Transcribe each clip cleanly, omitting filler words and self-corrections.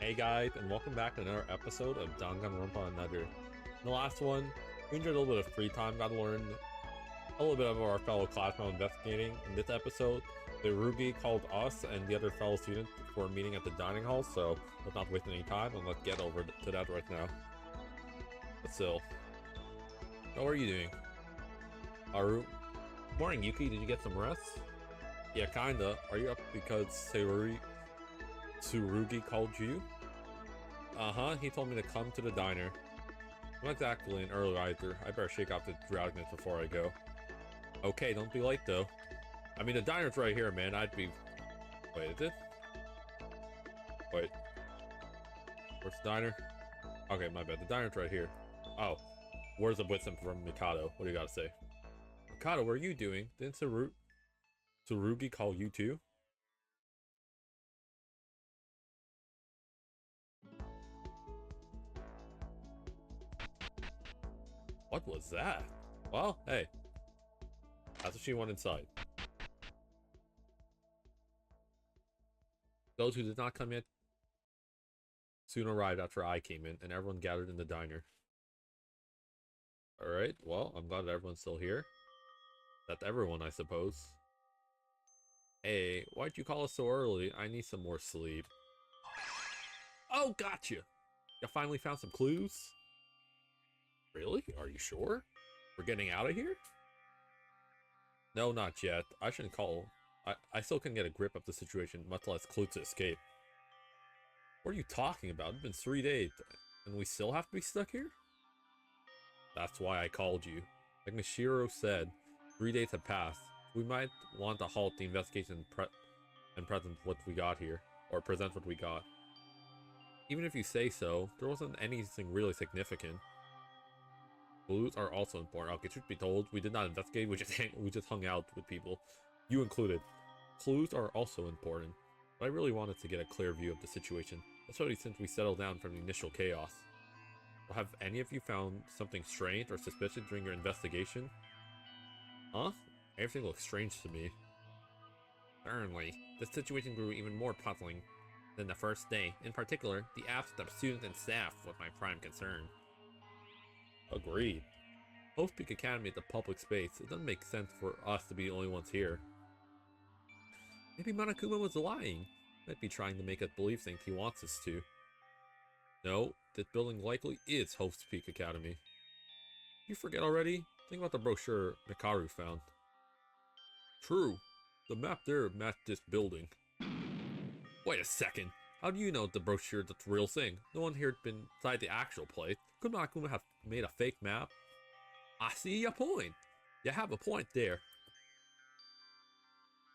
Hey guys, and welcome back to another episode of Danganronpa Another. In the last one, we enjoyed a little bit of free time, got to learn a little bit of our fellow classmates investigating. In this episode, the Rugi called us and the other fellow students for a meeting at the dining hall, so let's not waste any time and let's get over to that right now. But still, how are you doing? Morning, Yuki, did you get some rest? Yeah, kinda. Are you up because Tsurugi called you? Uh-huh, he told me to come to the diner. I'm not exactly an early riser. I better shake off the drowsiness before I go. Okay, don't be late though. I mean, the diner's right here, man. Wait, is it? Wait. Where's the diner? Okay, my bad. The diner's right here. Oh. Where's the wisdom from Mikado? What do you gotta say? Mikado, what are you doing? Didn't Tsurugi call you too? What was that? Well, hey. That's what she wanted inside. Those who did not come yet soon arrived after I came in, and everyone gathered in the diner. Alright, well, I'm glad that everyone's still here. That's everyone, I suppose. Hey, why'd you call us so early? I need some more sleep. Oh, gotcha! You finally found some clues? Really? Are you sure? We're getting out of here? No, not yet. I shouldn't call. I still can get a grip of the situation, much less clues to escape. What are you talking about? It's been 3 days, and we still have to be stuck here? That's why I called you. Like Mishiro said, 3 days have passed. We might want to halt the investigation and present what we got here, or present what we got. Even if you say so, there wasn't anything really significant. Clues are also important. Okay, truth be told, we did not investigate, we just hung out with people. You included. Clues are also important, but I really wanted to get a clear view of the situation, especially since we settled down from the initial chaos. Well, have any of you found something strange or suspicious during your investigation? Huh? Everything looks strange to me. Certainly, the situation grew even more puzzling than the first day. In particular, the absence of students and staff was my prime concern. Agreed. Hope Peak Academy is a public space. It doesn't make sense for us to be the only ones here. Maybe Monokuma was lying. Might be trying to make us believe things he wants us to. No, this building likely is Hope's Peak Academy. You forget already? Think about the brochure Mikaru found. True. The map there matched this building. Wait a second. How do you know the brochure is the real thing? No one here had been inside the actual place. Could Monokuma have made a fake map? I see your point. You have a point there.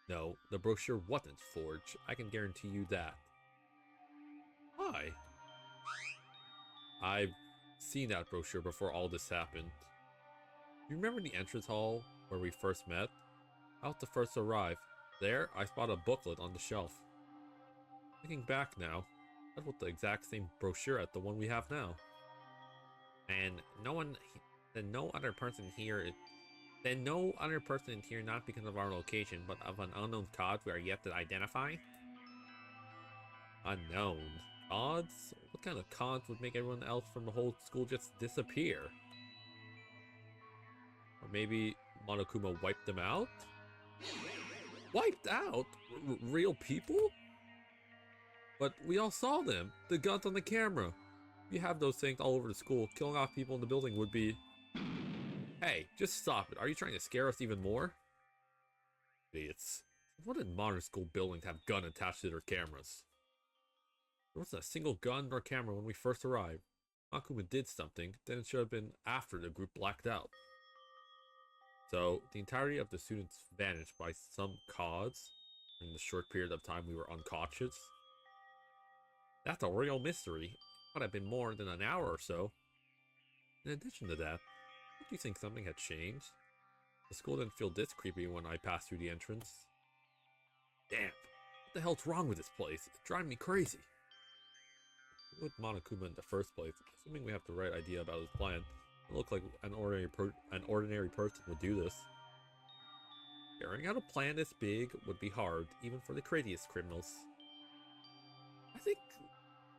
No, the brochure wasn't forged. I can guarantee you that. Why? I've seen that brochure before all this happened. You remember the entrance hall where we first met? I was the first to arrive. There, I spotted a booklet on the shelf. Thinking back now, that was the exact same brochure as the one we have now. And no other person here, not because of our location, but of an unknown cause we are yet to identify? Unknown. Odds? What kind of cause would make everyone else from the whole school just disappear? Or maybe Monokuma wiped them out? Wiped out? Real people? But we all saw them. The guns on the camera. If you have those things all over the school, killing off people in the building would be... Hey, just stop it. Are you trying to scare us even more? Idiots. What did modern school buildings have gun attached to their cameras? There wasn't a single gun nor camera when we first arrived. Monokuma did something, then it should have been after the group blacked out. So, the entirety of the students vanished by some cause in the short period of time we were unconscious. That's a real mystery. Might have been more than an hour or so. In addition to that, don't you think something had changed? The school didn't feel this creepy when I passed through the entrance. Damn, what the hell's wrong with this place? It's driving me crazy. With Monokuma in the first place, assuming we have the right idea about his plan, it looks like an ordinary person would do this. Carrying out a plan this big would be hard, even for the craziest criminals. I think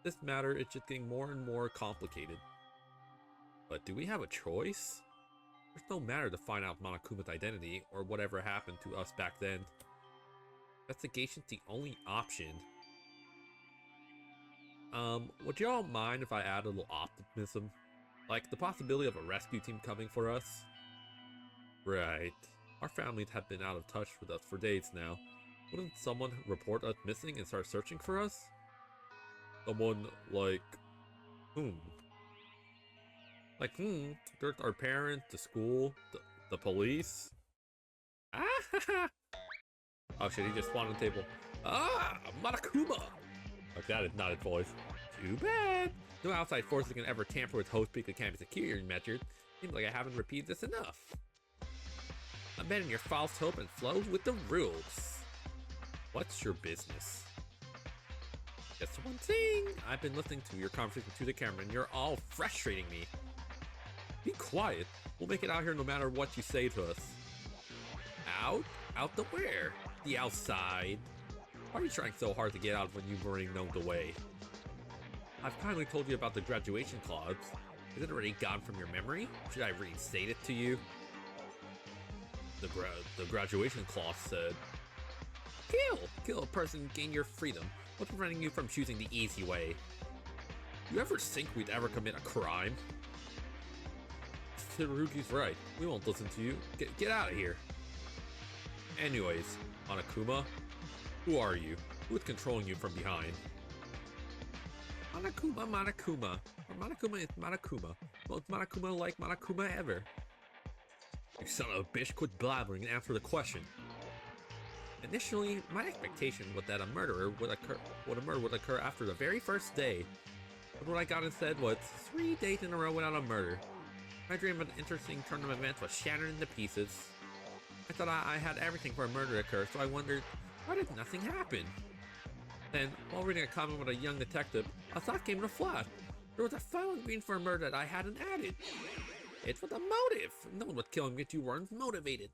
This matter is just getting more and more complicated. But do we have a choice? There's no matter to find out Monokuma's identity or whatever happened to us back then. Investigation's the only option. Would y'all mind if I add a little optimism? Like the possibility of a rescue team coming for us? Right. Our families have been out of touch with us for days now. Wouldn't someone report us missing and start searching for us? Someone like... whom? Like there's our parents, the school, the police. Ah! Oh shit, he just spawned on the table. Ah! Monokuma! Like that is not his voice. Too bad. No outside forces can ever tamper with host peak campus security measures. Seems like I haven't repeated this enough. Abandon your false hope and flow with the rules. What's your business? Just one thing. I've been listening to your conversation to the camera and you're all frustrating me. Be quiet. We'll make it out here no matter what you say to us. Out? Out the where? The outside. Why are you trying so hard to get out when you've already known the way? I've kindly told you about the graduation clause. Is it already gone from your memory? Should I restate it to you? The graduation clause said, Kill a person, gain your freedom. What's preventing you from choosing the easy way? You ever think we'd ever commit a crime? Tsurugi's right. We won't listen to you. Get out of here. Anyways, Monokuma, who are you? Who's controlling you from behind? Monokuma. Or Monokuma is Monokuma. Most Monokuma like Monokuma ever. You son of a bitch, quit blabbering and answer the question. Initially, my expectation was that a murder would occur after the very first day. But what I got instead was 3 days in a row without a murder. My dream of an interesting turn of events was shattered into pieces. I thought I had everything for a murder to occur, so I wondered, why did nothing happen? Then, while reading a comment with a young detective, a thought came to flash. There was a final green for a murder that I hadn't added. It's with a motive. No one would kill him if you weren't motivated.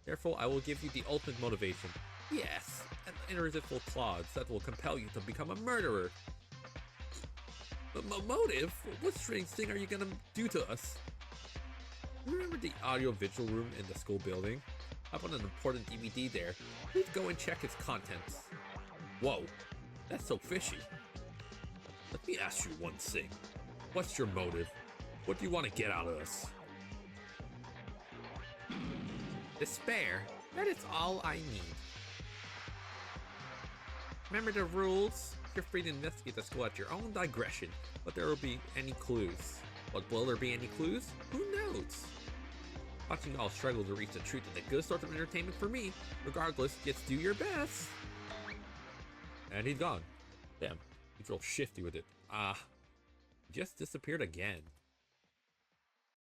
Therefore, I will give you the ultimate motivation. Yes, an irresistible clause that will compel you to become a murderer. Motive? What strange thing are you gonna do to us? Remember the audio-visual room in the school building? I found an important DVD there. Please go and check its contents. Whoa, that's so fishy. Let me ask you one thing. What's your motive? What do you want to get out of us? Despair. That is all I need. Remember the rules. You're free to investigate the school at your own digression, but there will be any clues. But will there be any clues? Who knows? Watching you all struggle to reach the truth is a good source of entertainment for me. Regardless, just do your best. And he's gone. Damn, he's real shifty with it. Just disappeared again.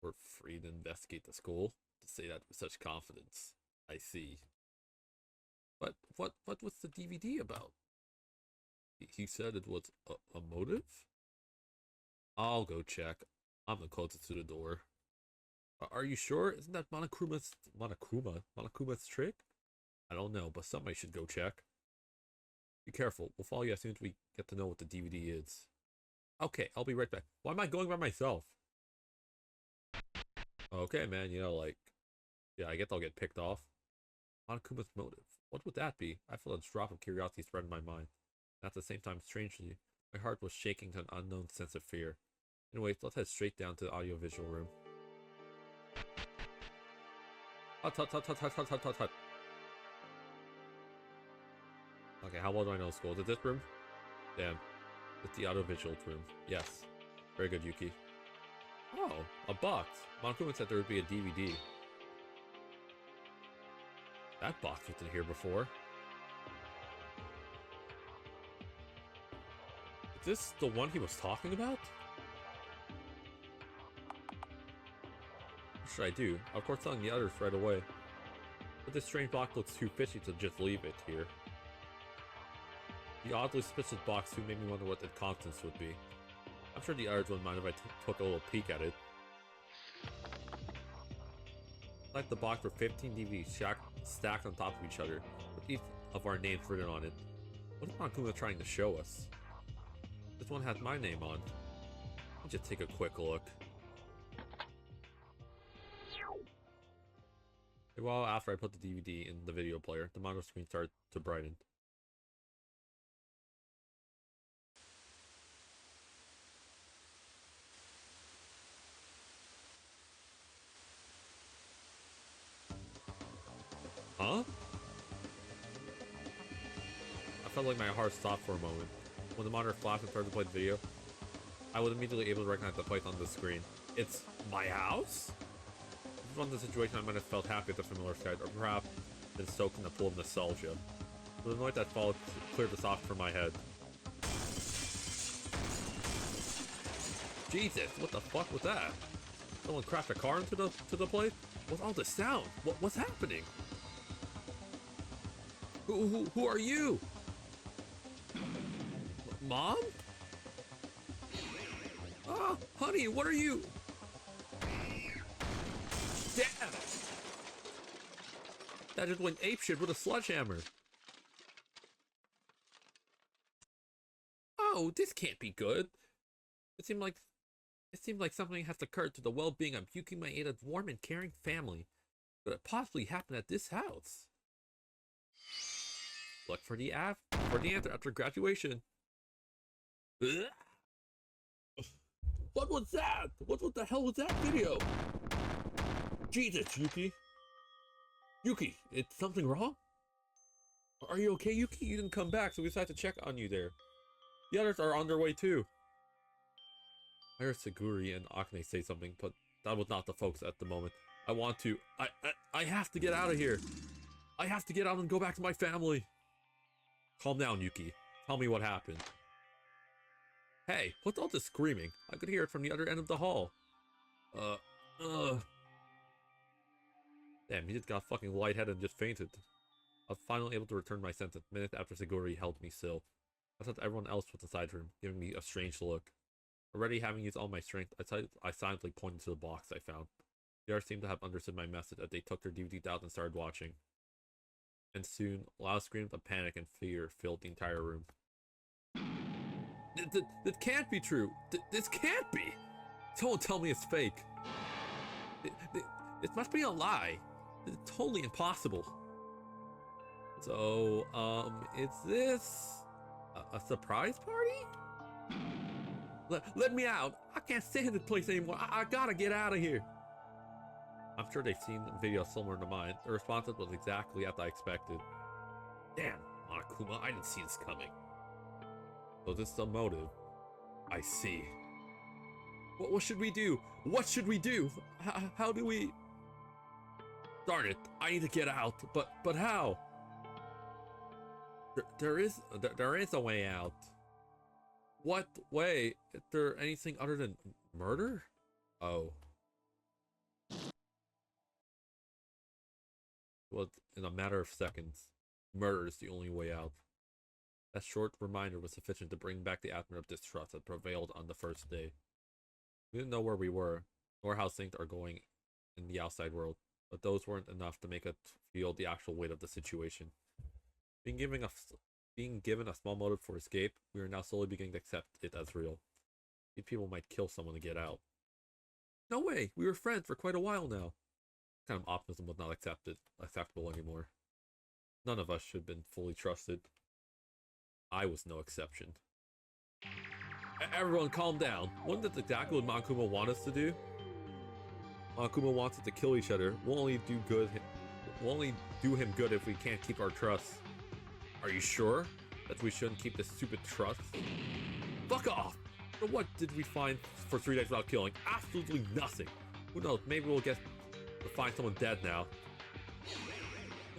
We're free to investigate the school. To say that with such confidence. I see. But what was the DVD about? He said it was a motive? I'll go check. I'm the closest to the door. Are you sure? Isn't that Monokuma's trick? I don't know, but somebody should go check. Be careful. We'll follow you as soon as we get to know what the DVD is. Okay, I'll be right back. Why am I going by myself? Okay, man, you know, like, yeah, I guess I'll get picked off. Monokuma's motive. What would that be? I felt a drop of curiosity spread in my mind. And at the same time, strangely, my heart was shaking to an unknown sense of fear. Anyways, let's head straight down to the audiovisual room. Hut. Okay, how well do I know school? Is it this room? Damn. It's the audiovisual room. Yes. Very good, Yuki. Oh, a box. Monokuma said there would be a DVD. That box was in here before. Is this the one he was talking about? What should I do? Of course, telling the others right away. But this strange box looks too fishy to just leave it here. The oddly suspicious box too made me wonder what the contents would be. I'm sure the others wouldn't mind if I took a little peek at it. Like the box with 15 DVDs stacked on top of each other, with each of our names written on it. What is Monokuma trying to show us? This one has my name on. Let me just take a quick look. A while after I put the DVD in the video player, the monitor screen started to brighten. Huh? I felt like my heart stopped for a moment. When the monitor flashed and started to play the video, I was immediately able to recognize the place on the screen. It's my house? From the situation, I might have felt happy at the familiar sight, or perhaps been soaked in a pool of nostalgia. But the noise that followed cleared the thought from my head. Jesus, what the fuck was that? Someone crashed a car into the place? What's all this sound? What's happening? Who are you? Mom? Oh, honey, what are you? Damn! That just went apeshit with a sledgehammer. Oh, this can't be good. It seemed like something has occurred to the well-being of Yuki Maeda's warm and caring family. Could it possibly happen at this house? Look for the answer after graduation. Ugh. What was that? What the hell was that video? Jesus, Yuki. Yuki, is something wrong? Are you okay, Yuki? You didn't come back, so we decided to check on you there. The others are on their way too. I heard Seguri and Akane say something, but that was not the focus at the moment. I have to get out of here. I have to get out and go back to my family. Calm down, Yuki. Tell me what happened. Hey, what's all this screaming? I could hear it from the other end of the hall. Damn, he just got fucking lightheaded and just fainted. I was finally able to return my senses minutes after Seguri held me still. I thought everyone else was aside from him, giving me a strange look. Already having used all my strength, I silently pointed to the box I found. The others seemed to have understood my message as they took their DVDs out and started watching. And soon, loud screams of panic and fear filled the entire room. This can't be true! This can't be! Someone tell me it's fake! This must be a lie! It's totally impossible! So, is this a surprise party? Let me out! I can't stay in this place anymore! I gotta get out of here! I'm sure they've seen videos similar to mine. The response was exactly as I expected. Damn, Monokuma, I didn't see this coming. So this is the motive. I see. What should we do? What should we do? How do we... Darn it, I need to get out, but how? There is a way out. What way? Is there anything other than murder? Oh. Well, in a matter of seconds, murder is the only way out. That short reminder was sufficient to bring back the atmosphere of distrust that prevailed on the first day. We didn't know where we were, nor how things are going in the outside world, but those weren't enough to make us feel the actual weight of the situation. Being given a small motive for escape, we are now slowly beginning to accept it as real. These people might kill someone to get out. No way! We were friends for quite a while now. This kind of optimism was not acceptable anymore. None of us should have been fully trusted. I was no exception. Everyone calm down. Wasn't that exactly what Monokuma wanted us to do? Monokuma wants us to kill each other. We'll only do him good if we can't keep our trust. Are you sure that we shouldn't keep this stupid trust? Fuck off! But what did we find for 3 days without killing? Absolutely nothing. Who knows, maybe we'll get to find someone dead now.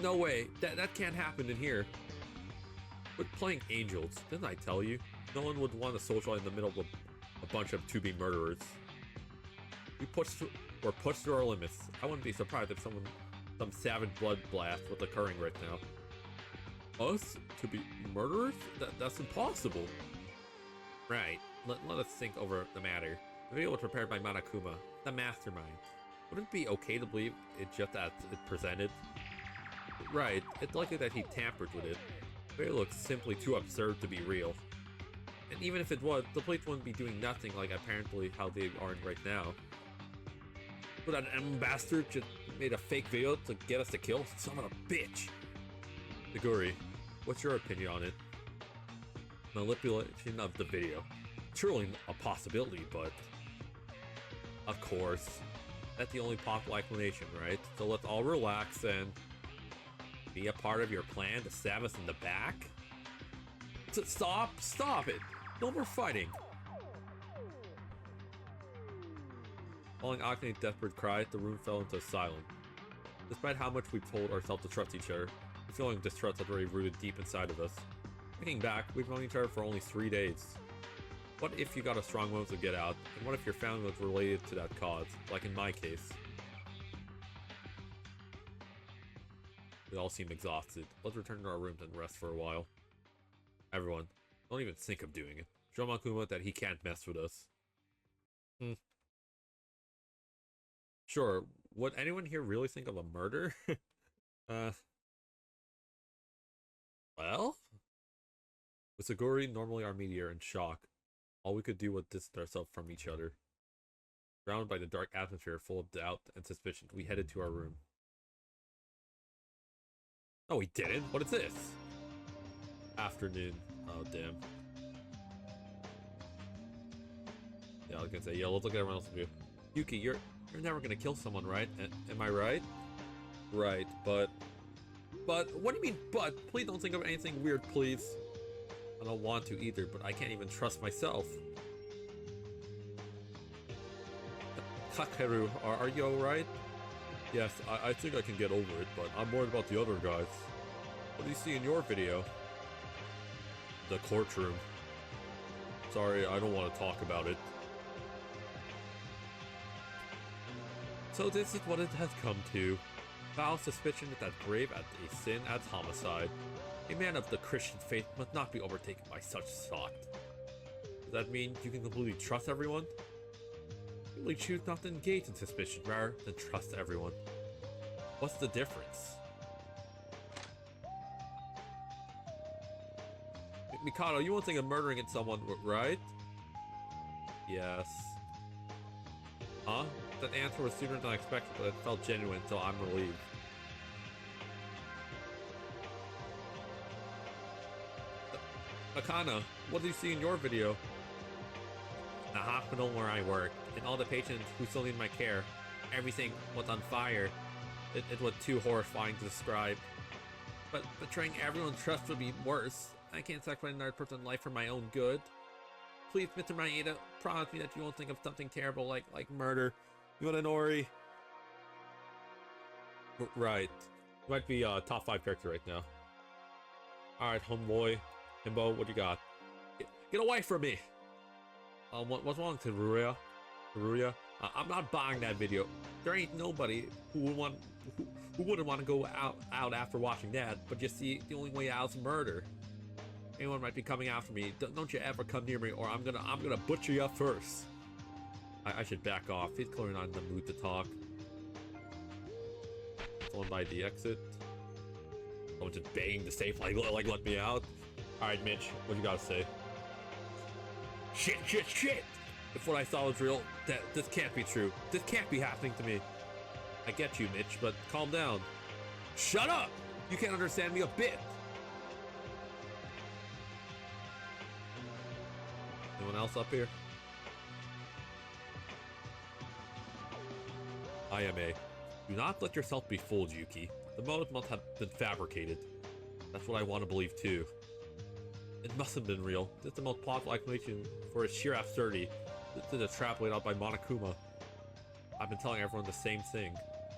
No way, that can't happen in here. We're playing angels, didn't I tell you? No one would want to socialize in the middle of a bunch of to-be murderers. We're pushed through our limits. I wouldn't be surprised if some savage blood blast was occurring right now. Us? To be murderers? That's impossible. Right, let us think over the matter. The video was prepared by Monokuma, the mastermind. Wouldn't it be okay to believe it just as it presented? Right, it's likely that he tampered with it. The video looks simply too absurd to be real. And even if it was, the police wouldn't be doing nothing like apparently how they are right now. But that bastard just made a fake video to get us to kill? Son of a bitch! Naguri, what's your opinion on it? Manipulation of the video. Truly a possibility, but... Of course. That's the only possible explanation, right? So let's all relax and... be a part of your plan to stab us in the back? Stop it! No more fighting! Following Akane's desperate cry, the room fell into silence. Despite how much we've told ourselves to trust each other, the feeling of distrust has already rooted deep inside of us. Thinking back, we've known each other for only 3 days. What if you got a strong motive to get out, and what if your family was related to that cause, like in my case? We all seem exhausted. Let's return to our rooms and rest for a while. Everyone, don't even think of doing it. Show Makuma that he can't mess with us. Sure, would anyone here really think of a murder? Well? With Saguri normally our meteor in shock, all we could do was distance ourselves from each other. Surrounded by the dark atmosphere full of doubt and suspicion, we headed to our room. No, we didn't. What is this? Afternoon. Oh, damn. Yeah, I was gonna say, yeah, let's look at everyone else with you. Yuki, you're never gonna kill someone, right? Am I right? Right, but what do you mean, but? Please don't think of anything weird, please. I don't want to either, but I can't even trust myself. Kakeru, are you alright? Yes, I think I can get over it, but I'm worried about the other guys. What do you see in your video? The courtroom. Sorry, I don't want to talk about it. So this is what it has come to. Foul suspicion is as grave as a sin as homicide. A man of the Christian faith must not be overtaken by such thought. Does that mean you can completely trust everyone? You really choose not to engage in suspicion rather than trust everyone. What's the difference? Mikado, you won't think of murdering someone, right? Yes. Huh? That answer was sooner than I expected, but it felt genuine, so I'm relieved. Akana, what do you see in your video? The hospital where I work, and all the patients who still need my care. Everything was on fire. It was too horrifying to describe. But betraying everyone's trust would be worse. I can't sacrifice another person's life for my own good. Please, Mr. Maeda, promise me that you won't think of something terrible like murder. Yonanori. Right. You might be top 5 character right now. Alright, homeboy. Himbo, what you got? Get away from me! What's wrong, Teruya? Teruya? I'm not buying that video. There ain't nobody who wouldn't want to go out after watching that, but you see, the only way out is murder. Anyone might be coming after me. Don't you ever come near me, or I'm gonna butcher you up first. I should back off. He's clearly not in the mood to talk. Someone by the exit. Someone just banging the safe, like let me out. All right, Mitch, what you gotta say? Shit! If what I saw was real, this can't be true. This can't be happening to me. I get you, Mitch, but calm down. Shut up! You can't understand me a bit. Anyone else up here? IMA. Do not let yourself be fooled, Yuki. The motive must have been fabricated. That's what I want to believe too. It must have been real. This is the most plausible explanation for its sheer absurdity. This is a trap laid out by Monokuma. I've been telling everyone the same thing,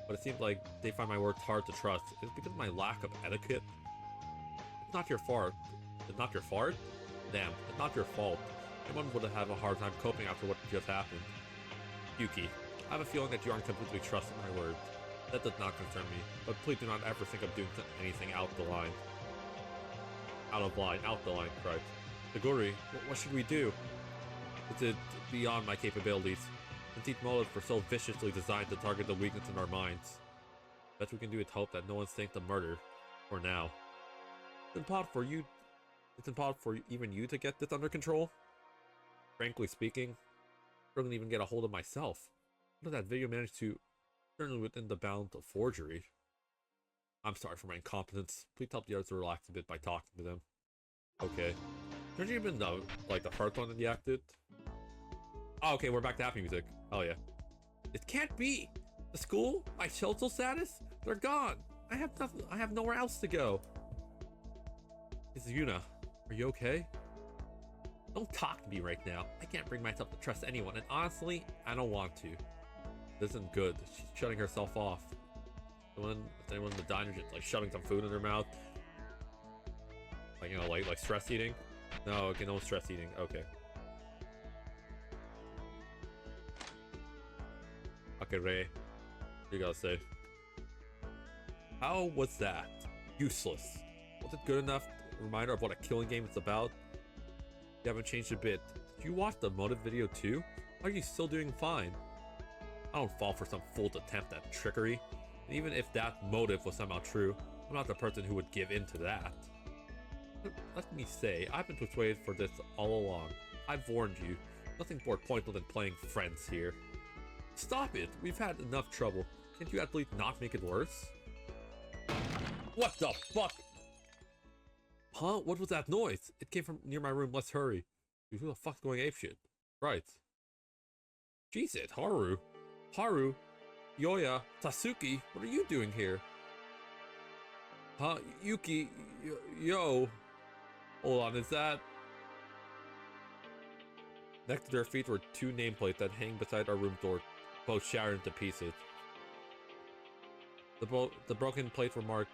but it seems like they find my words hard to trust. Is it because of my lack of etiquette? It's not your fault. It's not your fault? Damn, it's not your fault. Anyone would have a hard time coping after what just happened. Yuki, I have a feeling that you aren't completely trusting my words. That does not concern me, but please do not ever think of doing anything out the line. Out the line, Christ. Naguri, what should we do? It's beyond my capabilities. Since each motives were so viciously designed to target the weakness in our minds. Best we can do is hope that no one thinks of murder. For now. It's impossible for even you to get this under control? Frankly speaking, I couldn't even get a hold of myself. How did that video manage to, certainly within the bounds of forgery? I'm sorry for my incompetence. Please help the others to relax a bit by talking to them. Okay. Don't you even know, like, the heart one that you acted? Oh, okay, we're back to happy music. Oh, yeah. It can't be! The school? My social status? They're gone! I have nothing. I have nowhere else to go. It's Yuna. Are you okay? Don't talk to me right now. I can't bring myself to trust anyone, and honestly, I don't want to. This isn't good. She's shutting herself off. Anyone in the diner just like shoving some food in their mouth? Like, you know, like stress eating? No, okay, no stress eating. Okay. Okay, Ray. What you gotta say? How was that? Useless. Was it good enough? Reminder of what a killing game is about? You haven't changed a bit. Did you watch the motive video too? Why are you still doing fine? I don't fall for some fool's attempt at trickery. And even if that motive was somehow true, I'm not the person who would give in to that. Let me say, I've been persuaded for this all along. I've warned you. Nothing more pointless than playing friends here. Stop it! We've had enough trouble. Can't you at least not make it worse? What the fuck? Huh? What was that noise? It came from near my room. Let's hurry. Who the fuck's going apeshit? Right. Jesus, Haru. Haru, Yoya, Sasuke, what are you doing here? Huh? Yuki, yo. Hold on, is that... Next to their feet were two nameplates that hang beside our room door, both shattered into pieces. The broken plates were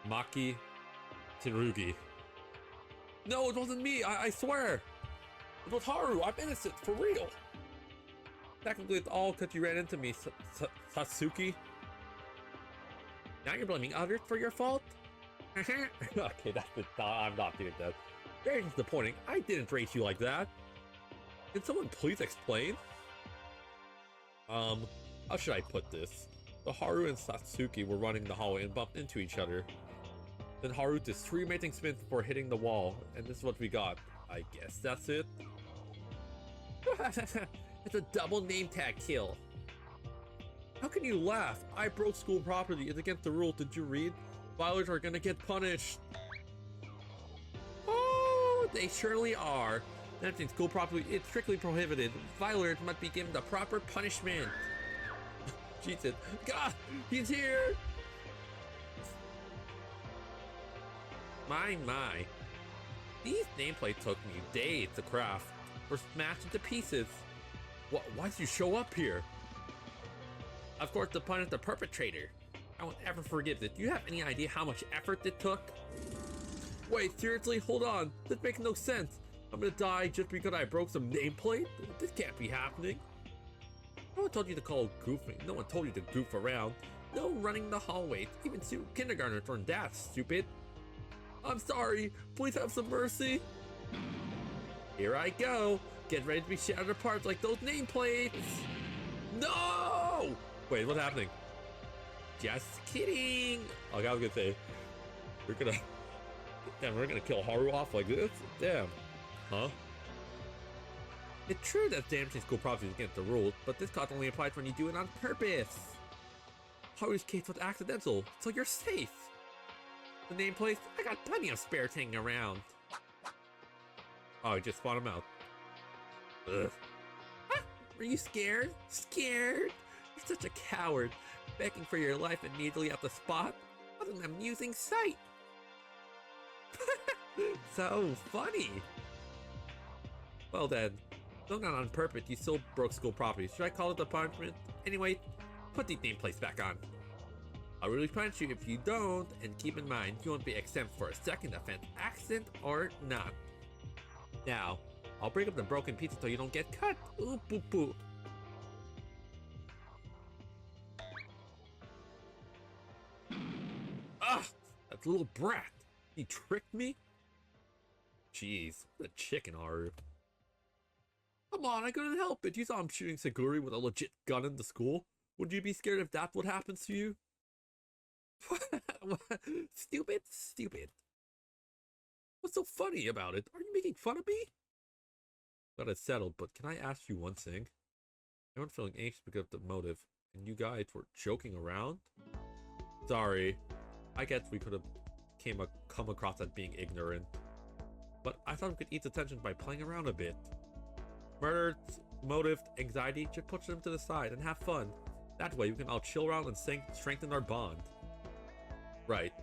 Maki Tsurugi. No, it wasn't me, I swear! It was Haru, I'm innocent, for real! Technically, it's all because you ran into me, Sasuke. Now you're blaming others for your fault? Okay, that's it. I'm not doing that. Very disappointing. I didn't race you like that. Can someone please explain? How should I put this? The Haru and Sasuke were running the hallway and bumped into each other. Then Haru did 3 amazing spins before hitting the wall, and this is what we got. I guess that's it. It's a double name tag kill. How can you laugh? I broke school property. It's against the rules. Did you read? Violators are gonna get punished. Oh, they surely are. Damaging school property is strictly prohibited. Violators must be given the proper punishment. Jesus. God, he's here. My. These nameplates took me days to craft. Were smashed into pieces. Why did you show up here? Of course, to punish the perpetrator. I won't ever forgive this. Do you have any idea how much effort it took? Wait, seriously? Hold on. This makes no sense. I'm gonna die just because I broke some nameplate? This can't be happening. No one told you to call goofing. No one told you to goof around. No running the hallways. Even kindergartners learn that, stupid. I'm sorry. Please have some mercy. Here I go. Get ready to be shattered apart like those nameplates. No! Wait, what's happening? Just kidding. Okay, I was gonna say, we're gonna kill Haru off like this? Damn. Huh? It's true that damaging school property is against the rules, but this cost only applies when you do it on purpose. Haru's case was accidental, so you're safe. The nameplate, I got plenty of spares hanging around. Oh, just spawn him out. Ugh. Ah, were you scared? Scared? You're such a coward. Begging for your life immediately at the spot. What an amusing sight. So funny. Well then, though not on purpose, you still broke school property. Should I call it a punishment? Anyway, put these nameplates back on. I'll really punish you if you don't, and keep in mind, you won't be exempt for a second offense, accident or not. Now, I'll break up the broken pieces so you don't get cut. Ooh, boop, boop. Ah, that little brat. He tricked me? Jeez, what a chicken, Haru. Come on, I couldn't help it. You saw him shooting Seguri with a legit gun in the school. Would you be scared if that's what happens to you? Stupid, stupid. What's so funny about it? Are you making fun of me? Got it settled, but can I ask you one thing? I'm feeling anxious because of the motive, and you guys were joking around? Sorry. I guess we could have come across as being ignorant. But I thought we could ease the tension by playing around a bit. Murder, motive, anxiety, just push them to the side and have fun. That way we can all chill around and strengthen our bond. Right.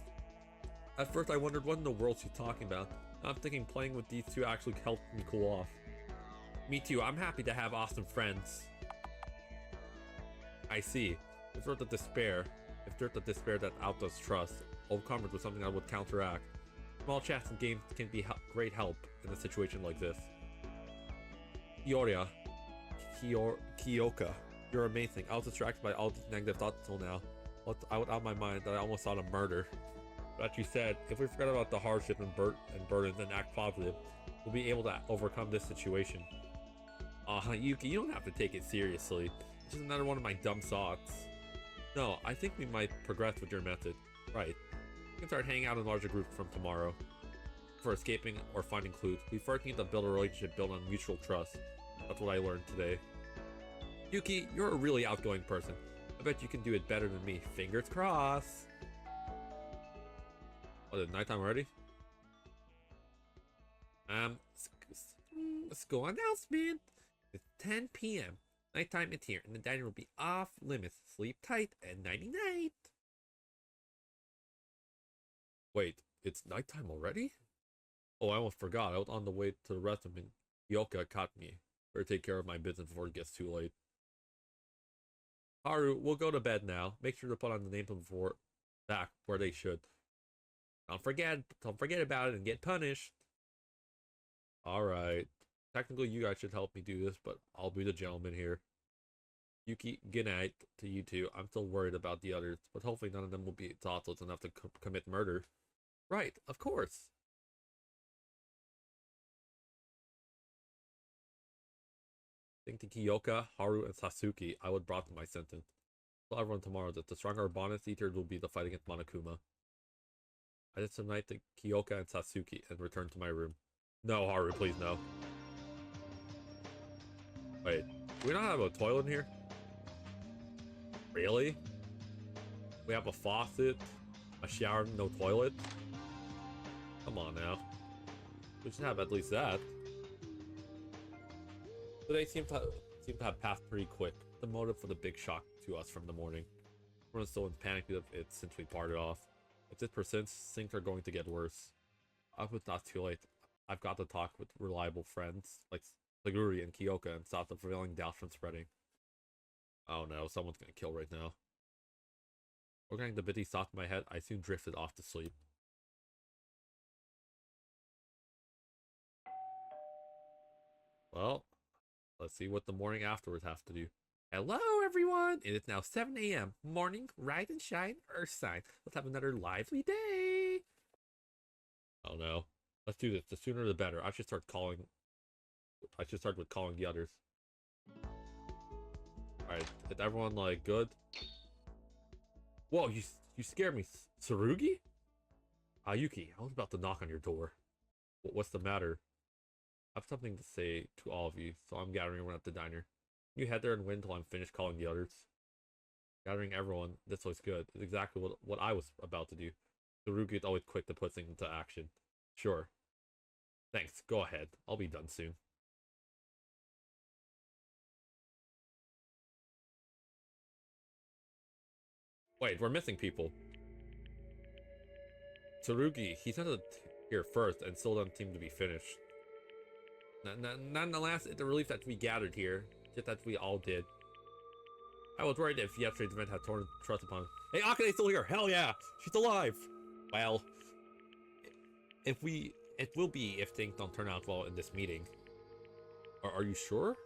At first I wondered what in the world she's talking about. Now I'm thinking playing with these two actually helped me cool off. Me too, I'm happy to have awesome friends. I see. If there's the despair that outdoes trust, overcome it with something that would counteract. Small chats and games can be great help in a situation like this. Kiyoka, you're amazing. I was distracted by all these negative thoughts until now. Out of my mind that I almost thought of murder. But as you said, if we forget about the hardship and burdens and act positive, we'll be able to overcome this situation. Yuki, you don't have to take it seriously. It's just another one of my dumb thoughts. No, I think we might progress with your method. Right. We can start hanging out in larger groups from tomorrow. For escaping or finding clues, we first need to build a relationship built on mutual trust. That's what I learned today. Yuki, you're a really outgoing person. I bet you can do it better than me. Fingers crossed. Oh, is it nighttime already? School announcement. It's 10 p.m. Nighttime is here, and the dining room will be off limits. Sleep tight and nighty-night. Wait, it's nighttime already? Oh, I almost forgot. I was on the way to the restroom and Yoka caught me. Better take care of my business before it gets too late. Haru, we'll go to bed now. Make sure to put on the name before back where they should. Don't forget about it and get punished. Alright. Technically, you guys should help me do this, but I'll be the gentleman here. Yuki, good night to you two. I'm still worried about the others, but hopefully none of them will be thoughtless enough to commit murder. Right, of course. Think to Kiyoka, Haru, and Sasuke, I would broaden my sentence. Tell everyone tomorrow that the stronger our bond is, easier will be the fight against Monokuma. I did some night to Kiyoka and Sasuke and returned to my room. No, Haru, please no. Wait, do we not have a toilet in here? Really? We have a faucet, a shower, no toilet? Come on now. We should have at least that. Today seem to have passed pretty quick. The motive for the big shock to us from the morning. Everyone's still in panic because of it since we parted off. If this persists, things are going to get worse. I hope it's not too late. I've got to talk with reliable friends like Saguri and Kiyoka and stop the prevailing doubt from spreading. Oh no, someone's gonna kill right now. Organizing the bitty thoughts in my head, I soon drifted off to sleep. Well, let's see what the morning afterwards have to do. Hello, everyone! It is now 7 a.m. Morning, rise and shine, earth sign. Let's have another lively day! Oh no. Let's do this. The sooner the better. I should start with calling the others. Alright, is everyone, like, good? Whoa, you scared me. Tsurugi? Yuki, I was about to knock on your door. What's the matter? I have something to say to all of you, so I'm gathering everyone at the diner. You head there and wait until I'm finished calling the others. Gathering everyone, this looks good. It's exactly what I was about to do. Tsurugi is always quick to put things into action. Sure. Thanks, go ahead. I'll be done soon. Wait, we're missing people. Tsurugi, he sent it here first and still doesn't seem to be finished. Nonetheless, it's a relief that we gathered here, just that we all did. I was worried if yesterday's event had torn trust upon. Hey, Akane's still here! Hell yeah! She's alive! Well, it will be if things don't turn out well in this meeting. Are you sure?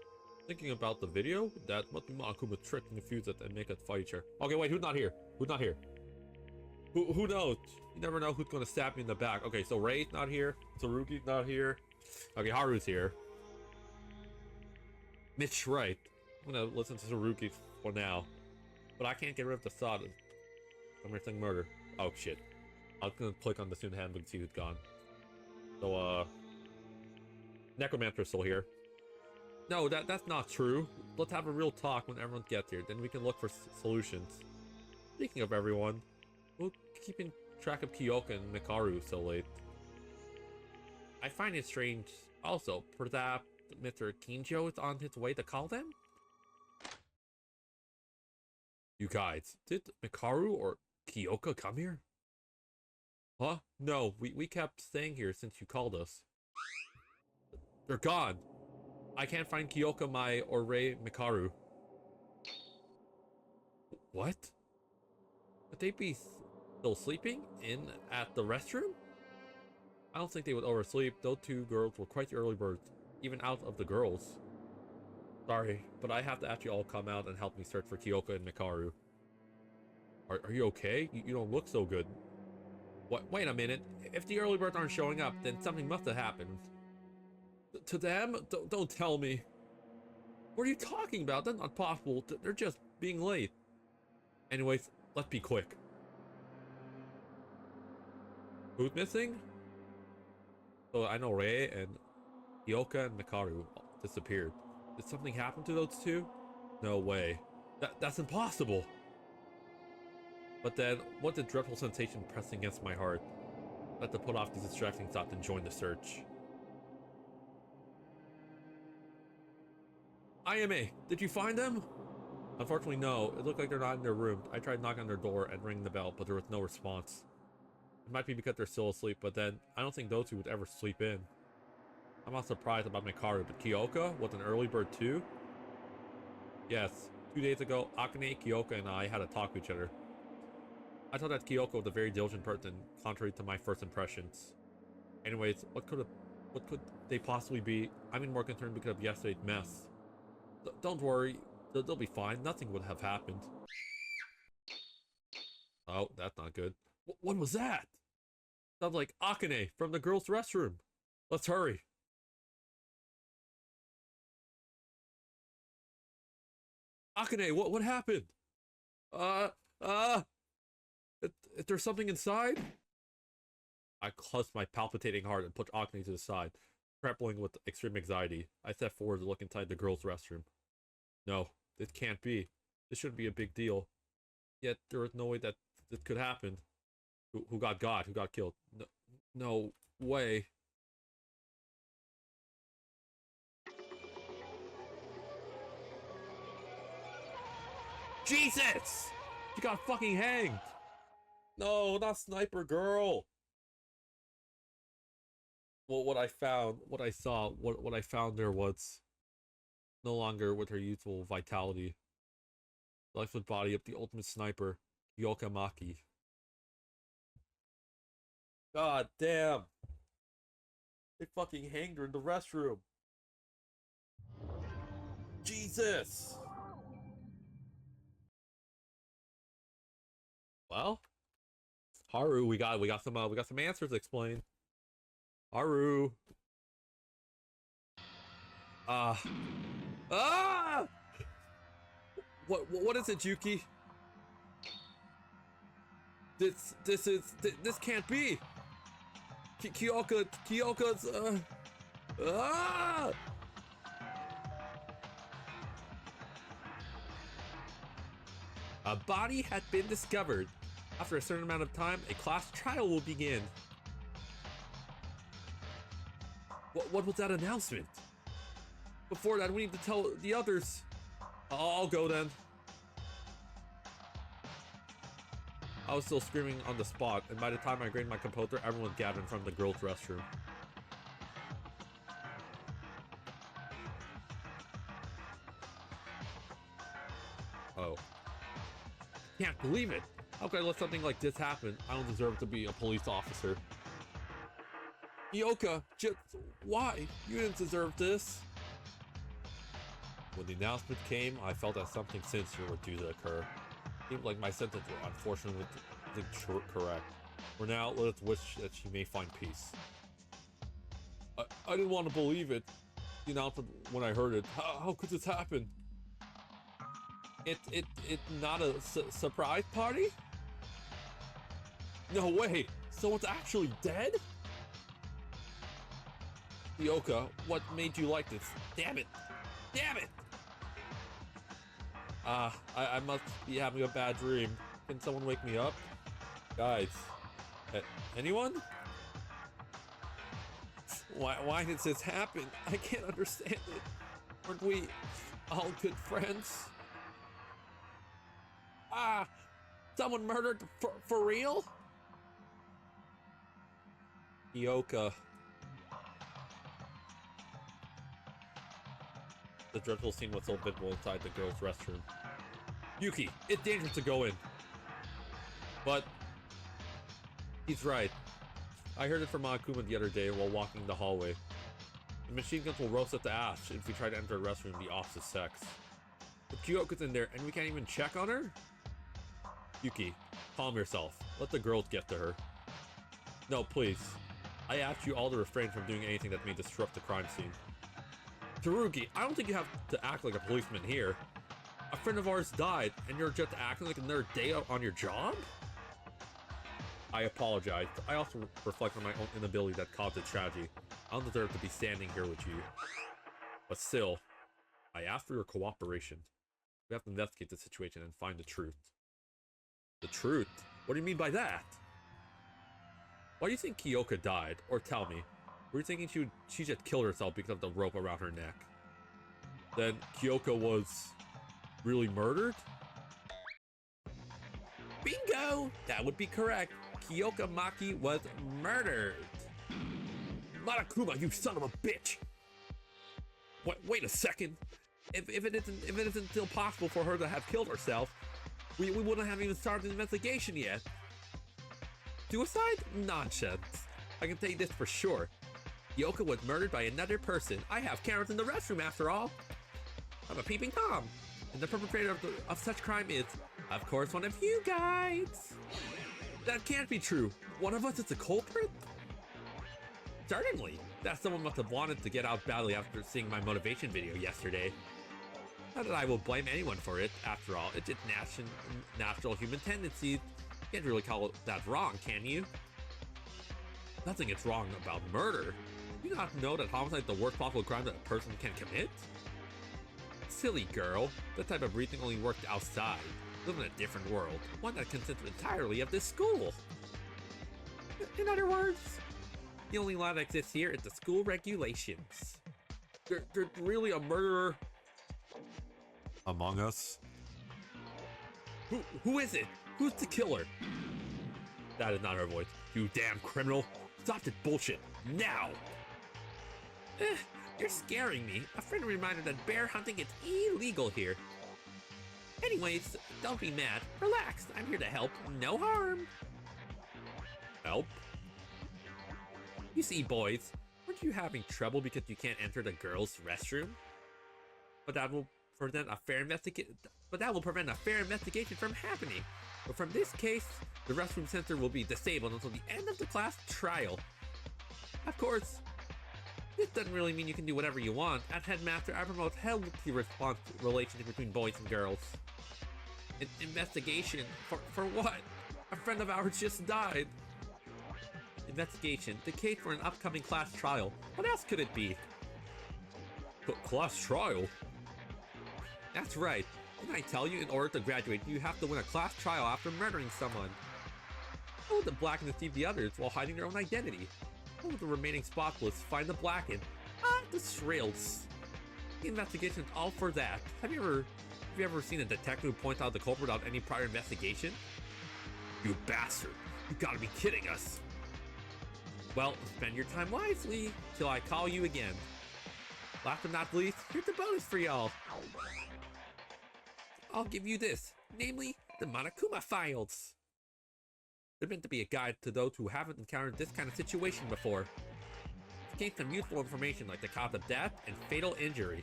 Thinking about the video? That must be Monokuma's trick to confuse us and make us fight each other. Okay, wait, who's not here? Who's not here? Who knows? You never know who's gonna stab me in the back. Okay, so Rei's not here. Tsurugi's not here. Okay, Haru's here. Mitch, right. I'm gonna listen to Tsurugi for now. But I can't get rid of the thought of something murder. Oh shit. I was gonna click on the student handbook to see who's gone. So, Necromancer's still here. No, that's not true. Let's have a real talk when everyone gets here, then we can look for solutions. Speaking of everyone, we're keeping track of Kyoka and Mikaru so late. I find it strange. Also, perhaps Mr. Kinjo is on his way to call them? You guys, did Mikaru or Kyoka come here? Huh? No, we kept staying here since you called us. They're gone. I can't find Kyoka, or Mikaru. What? Would they be still sleeping at the restroom? I don't think they would oversleep. Those two girls were quite the early birds, even out of the girls. Sorry, but I have to actually all come out and help me search for Kyoka and Mikaru. Are you okay? You don't look so good. What? Wait a minute. If the early birds aren't showing up, then something must have happened. To them? Don't tell me. What are you talking about? That's not possible. They're just being late. Anyways, let's be quick. Who's missing? So I know Rei and Kyoka and Mikaru disappeared. Did something happen to those two? No way. That's impossible. But then, what the dreadful sensation pressing against my heart? I had to put off these distracting thoughts and join the search. IMA, did you find them? Unfortunately, no. It looked like they're not in their room. I tried knocking on their door and ringing the bell, but there was no response. It might be because they're still asleep, but then I don't think those two would ever sleep in. I'm not surprised about Mikaru, but Kyoka was an early bird too? Yes, 2 days ago, Akane, Kyoka, and I had a talk with each other. I thought that Kyoka was a very diligent person, contrary to my first impressions. Anyways, what could they possibly be? I'm even more concerned because of yesterday's mess. Don't worry, they'll be fine. Nothing would have happened. Oh, that's not good. What was that? Sounds like Akane from the girls' restroom. Let's hurry. Akane, what happened? Is there something inside? I clutched my palpitating heart and put Akane to the side, trembling with extreme anxiety. I stepped forward to look inside the girls' restroom. No, this can't be. This shouldn't be a big deal. Yet there was no way that this could happen. Who got killed? No way. Jesus! She got fucking hanged! No, not Sniper Girl! Well, what I found there was no longer with her youthful vitality. Lifeless body of the ultimate sniper, Kyoka Maki. God damn! They fucking hanged her in the restroom! Jesus! Well, Haru, we got some answers to explain. Haru. What is it, Yuki? This can't be. Kyoka's A body had been discovered. After a certain amount of time, a class trial will begin. What was that announcement? Before that, we need to tell the others. I'll go then. I was still screaming on the spot, and by the time I gained my composure, everyone was gathered from the girls' restroom. Oh. Can't believe it! How could I let something like this happen? I don't deserve to be a police officer. Kyoka, just why? You didn't deserve this. When the announcement came, I felt that something sinister were due to occur. It seemed like my sentence were unfortunately correct. For now, let us wish that she may find peace. I didn't want to believe it. The announcement when I heard it. How could this happen? It's not a surprise party? No way! Someone's actually dead? Kyoka, what made you like this? Damn it! Damn it! I must be having a bad dream. Can someone wake me up? Guys, anyone? Why did this happen? I can't understand it. Aren't we all good friends? Someone murdered for real? Kyoka. The dreadful scene was so visible inside the girls' restroom. Yuki, it's dangerous to go in. But he's right. I heard it from Akuma the other day while walking the hallway. The machine guns will roast us to ash if we try to enter a restroom of the opposite sex. But Kyoka's in there and we can't even check on her? Yuki, calm yourself. Let the girls get to her. No, please. I asked you all to refrain from doing anything that may disrupt the crime scene. Tsurugi, I don't think you have to act like a policeman here. A friend of ours died, and you're just acting like another day on your job? I apologize. I also reflect on my own inability that caused the tragedy. I don't deserve to be standing here with you. But still, I ask for your cooperation. We have to investigate the situation and find the truth. The truth? What do you mean by that? Why do you think Kyoka died? Or tell me, were you thinking she just killed herself because of the rope around her neck? Then Kyoka was really murdered? Bingo! That would be correct. Kyoka Maki was murdered. Monokuma, you son of a bitch! Wait a second. If it isn't still possible for her to have killed herself, we wouldn't have even started the investigation yet. Suicide? Nonsense. I can tell you this for sure. Kyoka was murdered by another person. I have cameras in the restroom after all. I'm a peeping Tom. And the perpetrator of such crime is, of course, one of you guys. That can't be true. One of us is the culprit? Certainly. That someone must have wanted to get out badly after seeing my motivation video yesterday. Not that I will blame anyone for it. After all, it's natural human tendencies. You can't really call that wrong, can you? Nothing is wrong about murder. Do you not know that homicide is the worst possible crime that a person can commit? Silly girl. That type of reasoning only worked outside. Live in a different world. One that consists entirely of this school. In other words, the only law that exists here is the school regulations. There's really a murderer among us? Who is it? Who's the killer? That is not her voice. You damn criminal. Stop this bullshit. Now! You're scaring me. A friend reminded that bear hunting is illegal here. Anyways, don't be mad. Relax. I'm here to help. No harm. Help? You see, boys, aren't you having trouble because you can't enter the girls' restroom? But that will prevent a fair investigation from happening. But from this case, the restroom sensor will be disabled until the end of the class trial. Of course, this doesn't really mean you can do whatever you want. As headmaster, I promote healthy relationship between boys and girls. An investigation? For what? A friend of ours just died. Investigation. The case for an upcoming class trial. What else could it be? Class trial? That's right. Didn't I tell you in order to graduate, you have to win a class trial after murdering someone? How would the Blacken deceive the others while hiding their own identity? How would the remaining spotless find the Blacken? The Shrills. The investigation's all for that. Have you ever seen a detective who points out the culprit without any prior investigation? You bastard! You gotta be kidding us! Well, spend your time wisely till I call you again. Last but not least, here's the bonus for y'all. I'll give you this, namely the Monokuma files. They're meant to be a guide to those who haven't encountered this kind of situation before. It contains some useful information like the cause of death and fatal injury.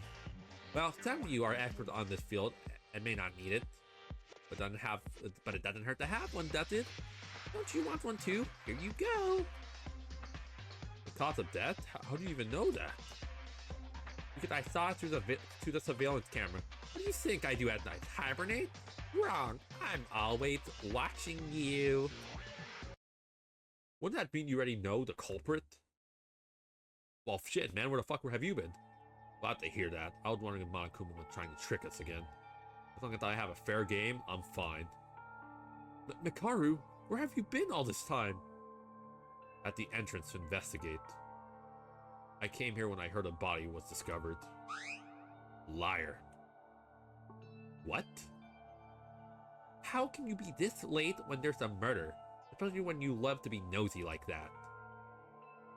Well, some of you are experts on this field and may not need it, but it doesn't hurt to have one, does it? Don't you want one too? Here you go. The cause of death? How do you even know that? Because I saw it through the surveillance camera. What do you think I do at night? Hibernate? Wrong. I'm always watching you. Wouldn't that mean you already know the culprit? Well, shit, man. Where the fuck have you been? Glad to hear that. I was wondering if Monokuma was trying to trick us again. As long as I have a fair game, I'm fine. Mikaru, where have you been all this time? At the entrance to investigate. I came here when I heard a body was discovered. Liar. What? How can you be this late when there's a murder? Especially when you love to be nosy like that.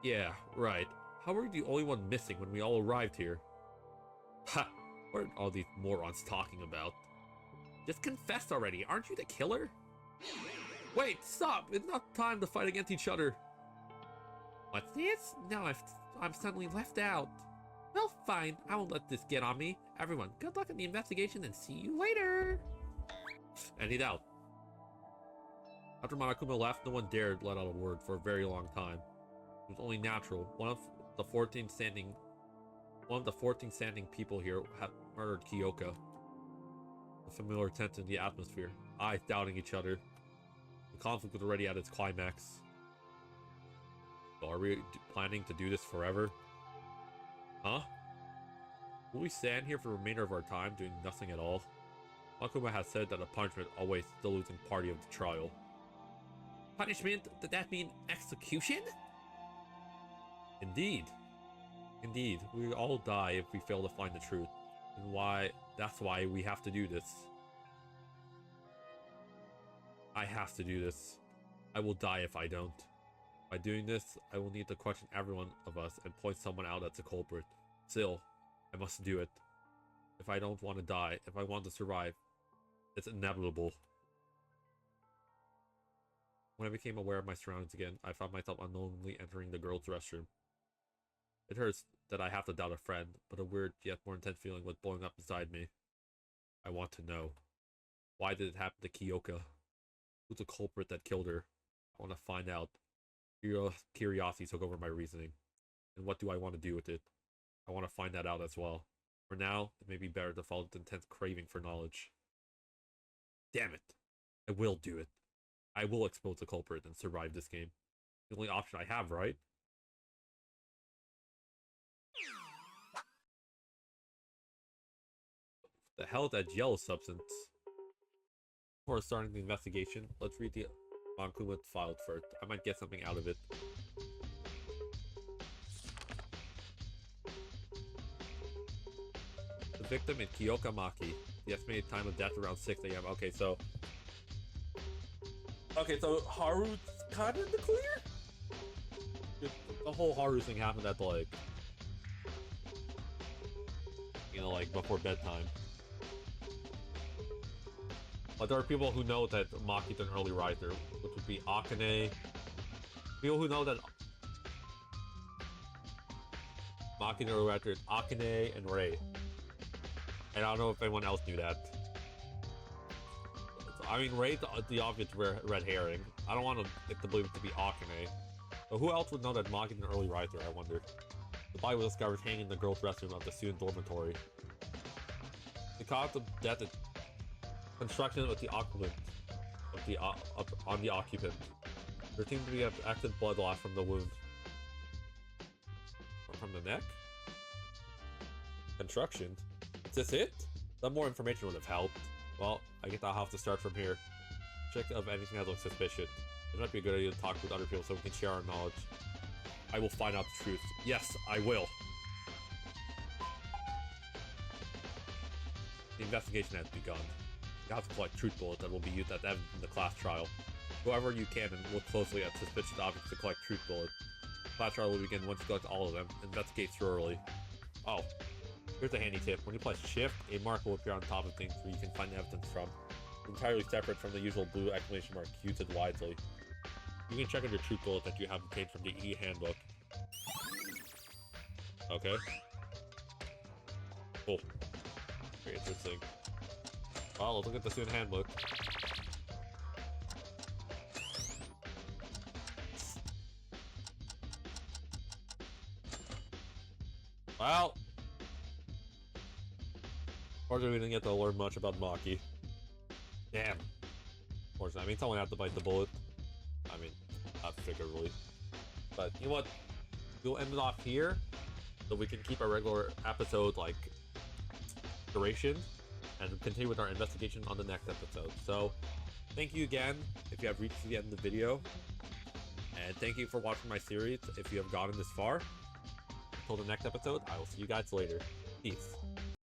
Yeah, right. How are you the only one missing when we all arrived here? Ha! What are all these morons talking about? Just confess already, aren't you the killer? Wait, stop! It's not time to fight against each other. What's this? Now I'm suddenly left out. Well, fine. I won't let this get on me. Everyone, good luck in the investigation and see you later. And he's out. After Monokuma left, no one dared let out a word for a very long time. It was only natural. One of the 14 standing people here had murdered Kyoka. A familiar tension in the atmosphere. Eyes doubting each other. The conflict was already at its climax. So are we planning to do this forever? Huh? Will we stand here for the remainder of our time doing nothing at all? Monokuma has said that a punishment always the losing party of the trial. Punishment? Did that mean execution? Indeed. Indeed, we all die if we fail to find the truth. And that's why we have to do this. I have to do this. I will die if I don't. By doing this, I will need to question every one of us and point someone out as a culprit. Still, I must do it. If I don't want to die, if I want to survive, it's inevitable. When I became aware of my surroundings again, I found myself unknowingly entering the girls' restroom. It hurts that I have to doubt a friend, but a weird yet more intense feeling was blowing up inside me. I want to know. Why did it happen to Kyoka? Who's the culprit that killed her? I want to find out. Curiosity took over my reasoning. And what do I want to do with it? I want to find that out as well. For now, it may be better to follow the intense craving for knowledge. Damn it. I will do it. I will expose the culprit and survive this game. The only option I have, right? The hell is that yellow substance? Before starting the investigation, let's read the Monokuma file first. I might get something out of it. The victim is Kyoka Maki. The estimated time of death around 6 a.m. Okay, so Haru's kind of in the clear? The whole Haru thing happened at like, like before bedtime. But there are people who know that Maki's an early riser, which would be Akane. People who know that Maki's an early riser is Akane and Rei. And I don't know if anyone else knew that. I mean, Rei's the obvious red herring. I don't want to believe it to be Akane. But who else would know that Maki's an early riser, I wonder? The body was discovered hanging in the girls' restroom of the student dormitory. The cause of death is construction with the occupant on the occupant. There seems to be an active blood loss from the wound. From the neck? Construction? Is this it? Some more information would have helped. Well, I guess I'll have to start from here. Check if anything that looks suspicious. It might be a good idea to talk with other people so we can share our knowledge. I will find out the truth. Yes, I will. The investigation has begun. You have to collect truth bullets that will be used as evidence in the class trial. Whoever you can and look closely at suspicious objects to collect truth bullets. The class trial will begin once you collect all of them. Investigate thoroughly. Oh, here's a handy tip. When you press shift, a mark will appear on top of things where you can find evidence from. It's entirely separate from the usual blue exclamation mark used wisely. You can check on your truth bullet that you have obtained from the e-handbook. Okay. Cool. Very interesting. Well, let's look at the student handbook. Well, unfortunately, we didn't get to learn much about Maki. Damn. Unfortunately, I mean, someone had to bite the bullet. I mean, not figuratively. But you know what? We'll end it off here. so we can keep our regular episode, like, duration, and continue with our investigation on the next episode. So, thank you again if you have reached the end of the video, and thank you for watching my series if you have gotten this far. Until the next episode, I will see you guys later. Peace.